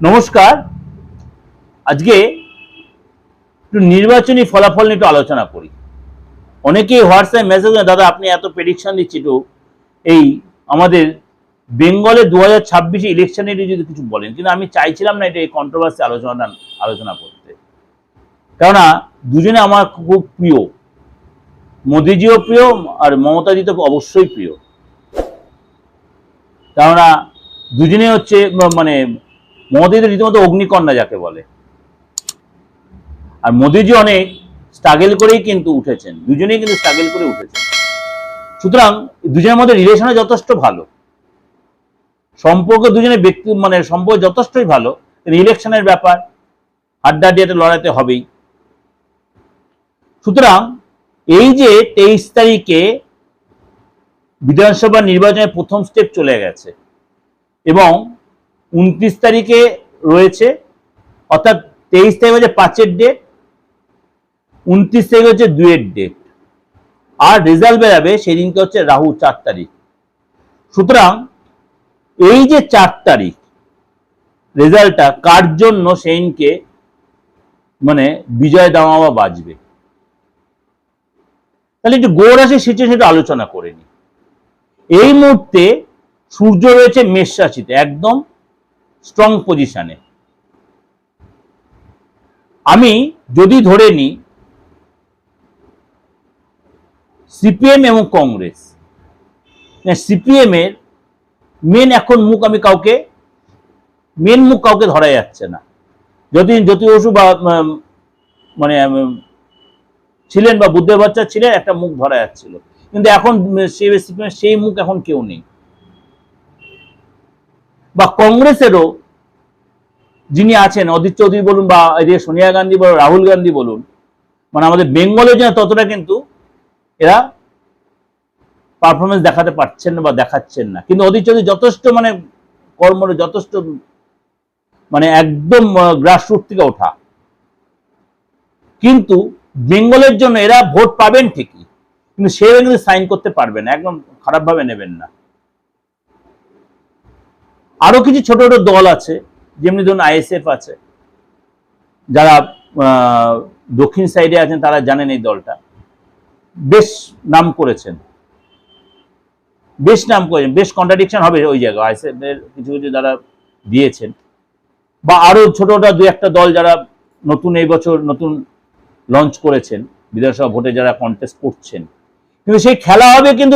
নমস্কার। আজকে একটু নির্বাচনী ফলাফল নিয়ে একটু আলোচনা করি। অনেকেই হোয়াটসঅ্যাপ মেসেজ দাদা আপনি এত প্রেডিকশন দিচ্ছি, একটু এই আমাদের বেঙ্গলে 2026 ইলেকশনের যদি কিছু বলেন। কিন্তু আমি চাইছিলাম না এটা এই কন্ট্রোভার্সি আলোচনা করতে, কেননা দুজনে আমার খুব প্রিয়, মোদিজিও প্রিয় আর মমতাজি তো অবশ্যই প্রিয়। কেননা দুজনে হচ্ছে মানে মোদি তো রীতিমতো অগ্নিকন্যা যাকে বলে, আর মোদিজি অনেক স্ট্রাগল করেই কিন্তু উঠেছেন, দুজনেই কিন্তু স্ট্রাগল করে উঠেছেন। সুতরাং দুজনের মধ্যে রিলেশনও যথেষ্ট ভালো, সম্পর্ক দুজনের ব্যক্তি মানে সম্পর্ক যথেষ্টই ভালো। ইলেকশনের ব্যাপার, হাড্ডাহাড্ডি একটা লড়াইতে হবেই। সুতরাং এই যে 23 তারিখে বিধানসভা নির্বাচনের প্রথম স্টেপ চলে গেছে এবং 29 তারিখে রয়েছে, অর্থাৎ 23 তারিখ হচ্ছে 5-এর ডেট, 29 তারিখ হচ্ছে 2-এর ডেট, আর রেজাল্ট বেরাবে সেদিনকে হচ্ছে রাহু 4 তারিখ। সুতরাং এই যে 4 তারিখ রেজাল্টটা কার জন্য সেইদিনকে মানে বিজয় দামামা বাজবে, তাহলে একটু গৌর রাশি সিচুয়েশন আলোচনা করে নি। এই মুহূর্তে সূর্য রয়েছে মেষ রাশিতে, একদম স্ট্রং পজিশনে। আমি যদি ধরে নিই সিপিএম এবং কংগ্রেস, সিপিএম এর মেন এখন মুখ আমি কাউকে ধরা যাচ্ছে না। জ্যোতি বসু বা মানে ছিলেন বা বুদ্ধের বাচ্চা ছিলেন, একটা মুখ ধরা যাচ্ছিল, কিন্তু এখন সেই মুখ এখন কেউ নেই। বা কংগ্রেসেরও যিনি আছেন অধীর চৌধুরী বলুন বা সোনিয়া গান্ধী বলুন, রাহুল গান্ধী বলুন, মানে আমাদের বেঙ্গলের জন্য ততটা কিন্তু এরা পারফরমেন্স দেখাতে পারছেন না বা দেখাচ্ছেন না। কিন্তু অধীর চৌধুরী যথেষ্ট মানে কর্মরে যথেষ্ট মানে একদম গ্রাসরুট থেকে ওঠা, কিন্তু বেঙ্গলের জন্য এরা ভোট পাবেন ঠিকই, কিন্তু সেভাবে কিন্তু সাইন করতে পারবে না, একদম খারাপভাবে নেবেন না। আরো কিছু ছোট ছোট দল আছে, যেমনি ধরুন আইএসএফ আছে, যারা দক্ষিণ সাইডে আছেন তারা জানেন এই দলটা বেশ নাম করেছেন, বেশ কন্ট্রাডিকশন হবে ওই জায়গায় আইএসএফ এর কিছু কিছু যারা দিয়েছেন, বা আরো ছোট ছোট দু একটা দল যারা নতুন এই বছর নতুন লঞ্চ করেছেন, বিধানসভা ভোটে যারা কন্টেস্ট করছেন। কিন্তু সেই খেলা হবে কিন্তু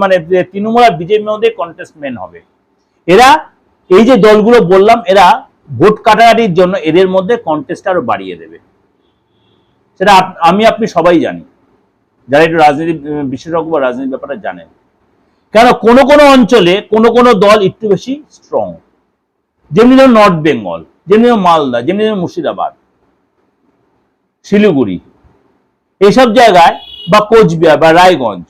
মানে তৃণমূল আর বিজেপির মধ্যে কন্টেস্টমেন্ট হবে। এরা এই যে দলগুলো বললাম, এরা ভোট কাটাকাটির জন্য এদের মধ্যে কন্টেস্ট আরো বাড়িয়ে দেবে, সেটা আমি আপনি সবাই জানি, যারা একটু রাজনীতি বিশেষজ্ঞ বা রাজনীতির ব্যাপারে জানেন। কেন কোন কোন অঞ্চলে কোন কোন দল একটু বেশি স্ট্রং, যেমনি ধরুন নর্থ বেঙ্গল, যেমনি ধরুন মালদা, যেমনি ধরুন মুর্শিদাবাদ, শিলিগুড়ি, এসব জায়গায় বা কোচবিহার বা রায়গঞ্জ,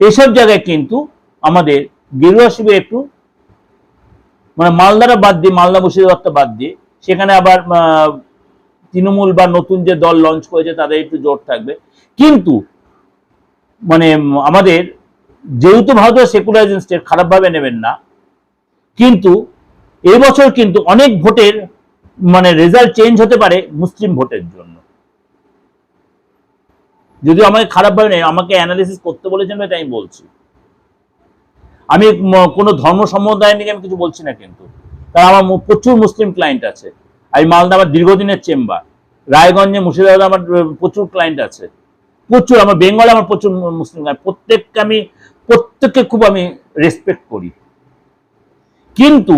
এসব জায়গায় কিন্তু আমাদের গেরুয়া শিবির একটু মানে মালদাটা বাদ দিয়ে, মালদা মুর্শিদাবাদটা বাদ দিয়ে, সেখানে আবার তৃণমূল বা নতুন যে দল লঞ্চ করেছে তাদের একটু জোর থাকবে। কিন্তু মানে আমাদের যেহেতু ভারতীয় সেকুলারিজম স্টেট, খারাপভাবে নেবেন না, কিন্তু এবছর কিন্তু অনেক ভোটের মানে রেজাল্ট চেঞ্জ হতে পারে মুসলিম ভোটের জন্য। যদিও আমাকে খারাপভাবে নেই, আমাকে অ্যানালিসিস করতে বলেছেন তাই আমি বলছি। আমি কোনো ধর্ম সম্প্রদায় নিয়ে আমি কিছু বলছি না, কিন্তু কারণ আমার প্রচুর মুসলিম ক্লায়েন্ট আছে। আমি মালদা আমার দীর্ঘদিনের চেম্বার, রায়গঞ্জে মুর্শিদাবাদে আমার প্রচুর ক্লায়েন্ট আছে, প্রচুর। আমার বেঙ্গলে আমার প্রচুর মুসলিম ক্লায়েন্ট, প্রত্যেককে খুব আমি রেসপেক্ট করি। কিন্তু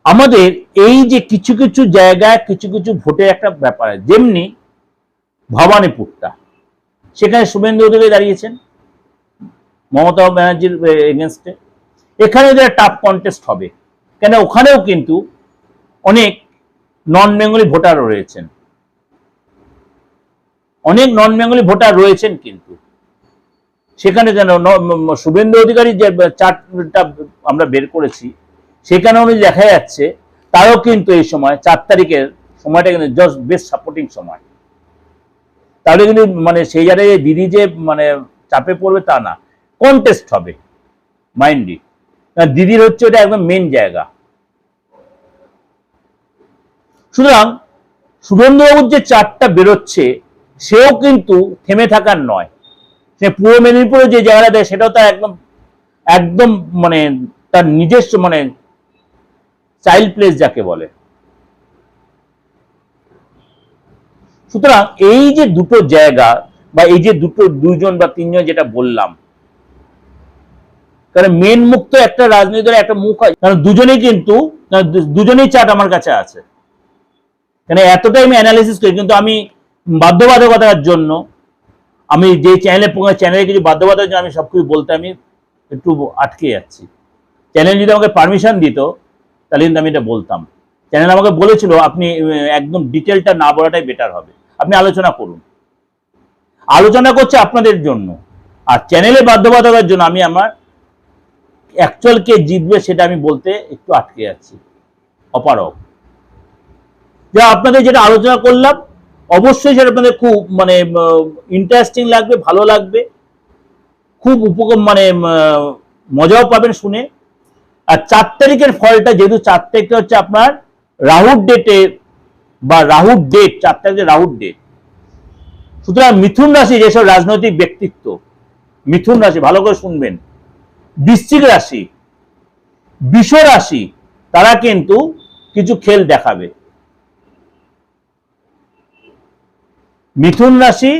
আমাদের এই যে কিছু কিছু জায়গায় কিছু কিছু ভোটের একটা ব্যাপার, যেমনি ভবানীপুরটা, সেখানে শুভেন্দু অধিকারী দাঁড়িয়েছেন মমতা ব্যানার্জির এগেনস্টে। এখানে টাফ কন্টেস্ট হবে, কেন ওখানেও কিন্তু অনেক নন বেঙ্গলি ভোটার রয়েছেন, কিন্তু সেখানে যেন শুভেন্দু অধিকারী যে চার্টটা আমরা বের করেছি সেখানে অনুযায়ী দেখা যাচ্ছে তারও কিন্তু এই সময় 4 তারিখের সময়টা কিন্তু জাস্ট বেস্ট সাপোর্টিং সময়। তাহলে কিন্তু মানে সেই জায়গায় দিদি যে মানে চাপে পড়বে তা না, কন্টেস্ট হবে মাইন্ডলি। দিদির হচ্ছে ওটা একদম মেন জায়গা। সুতরাং শুভেন্দুবাবুর যে চারটা বেরোচ্ছে সেও কিন্তু থেমে থাকার নয়। সে পূর্ব মেদিনীপুরে যে জায়গাটা দেয় সেটাও তার একদম একদম মানে তার নিজস্ব মানে চাইল্ড প্লেস যাকে বলে। সুতরাং এই যে দুটো জায়গা বা এই যে দুজন বা তিনজন যেটা বললাম, কারণ মেন মুখ তো একটা রাজনৈতিক দলের একটা মুখ হয়, কারণ দুজনেই চার্ট আমার কাছে আছে। কেন এতটাই আমি অ্যানালিসিস করি, কিন্তু আমি বাধ্যবাধকতার জন্য আমি যে চ্যানেলে কিছু বাধ্যবাধকতার জন্য আমি সবকিছু বলতে আমি একটু আটকে যাচ্ছি। চ্যানেল যদি আমাকে পারমিশন দিত তাহলে কিন্তু আমি এটা বলতাম। চ্যানেল আমাকে বলেছিল আপনি একদম ডিটেলটা না বলাটাই বেটার হবে, আপনি আলোচনা করুন। আলোচনা করছে আপনাদের জন্য, আর চ্যানেলে বাধ্যবাধকতার জন্য আমি আমার অ্যাকচুয়াল কে জিতবে সেটা আমি বলতে একটু আটকে যাচ্ছি। অপারক যা আপনাদের যেটা আলোচনা করলাম অবশ্যই সেটা আপনাদের খুব মানে ইন্টারেস্টিং লাগবে, ভালো লাগবে, খুব মানে মজাও পাবেন শুনে। আর 4 তারিখের ফলটা, যেহেতু 4 তারিখটা হচ্ছে আপনার রাহুর ডেটে বা রাহুর ডেট, 4 তারিখে রাহুর ডেট, সুতরাং মিথুন রাশি যেসব রাজনৈতিক ব্যক্তিত্ব, মিথুন রাশি ভালো করে শুনবেন, বৃশ্চিক রাশি, বৃষ রাশি, তারা কিন্তু কিছু খেল দেখাবে। মিথুন রাশি,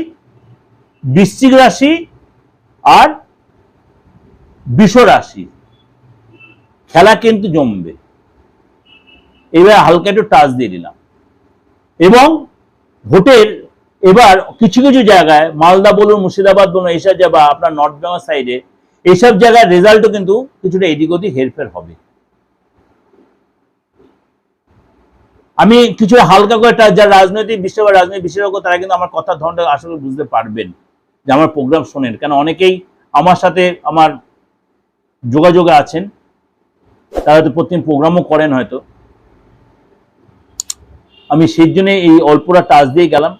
বৃশ্চিক রাশি আর বৃষ রাশি খেলা কিন্তু জমবে। এবার হালকা একটু টাচ দিয়ে দিলাম। এবং ভোটের এবার কিছু কিছু জায়গায় মালদা বলুন, মুর্শিদাবাদ বলুন, এইসব জায়গা আপনার নর্থ বেঙ্গল সাইডে এইসব জায়গায় রেজাল্টও কিন্তু কিছুটা এদিক ওদিক হেরফের হবে। আমি কিছু হালকা করে যারা রাজনৈতিক বিষয় বা রাজনৈতিক বিশেষজ্ঞ তারা কিন্তু আমার কথার ধরনটা আসলে বুঝতে পারবেন যে আমার প্রোগ্রাম শোনেন, কেন অনেকেই আমার সাথে আমার যোগাযোগে আছেন, তারা হয়তো প্রতিদিন প্রোগ্রামও করেন হয়তো। আমি সেই জন্য এই অল্পটা টাচ দিয়ে গেলাম।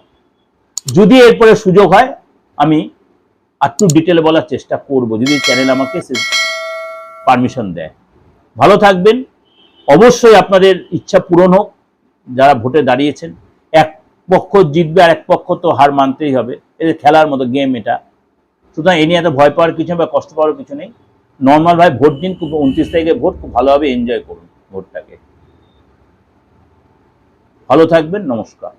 যদি এরপরে সুযোগ হয় আমি একটু ডিটেলে বলার চেষ্টা করব, যদি চ্যানেল আমাকে পারমিশন দেয়। ভালো থাকবেন, অবশ্যই আপনাদের ইচ্ছা পূরণ হোক যারা ভোটে দাঁড়িয়েছেন। এক পক্ষ জিতবে আর এক পক্ষ তো হার মানতেই হবে, এটা খেলার মতো গেম এটা। সুতরাং এ নিয়ে এত ভয় পাওয়ার কিছু নেই বা কষ্ট পাওয়ার কিছু নেই। নর্মাল ভাবে ভোট দিন, খুব 29 তারিখে ভোট, খুব ভালোভাবে এনজয় করুন ভোটটাকে। ভালো থাকবেন, নমস্কার।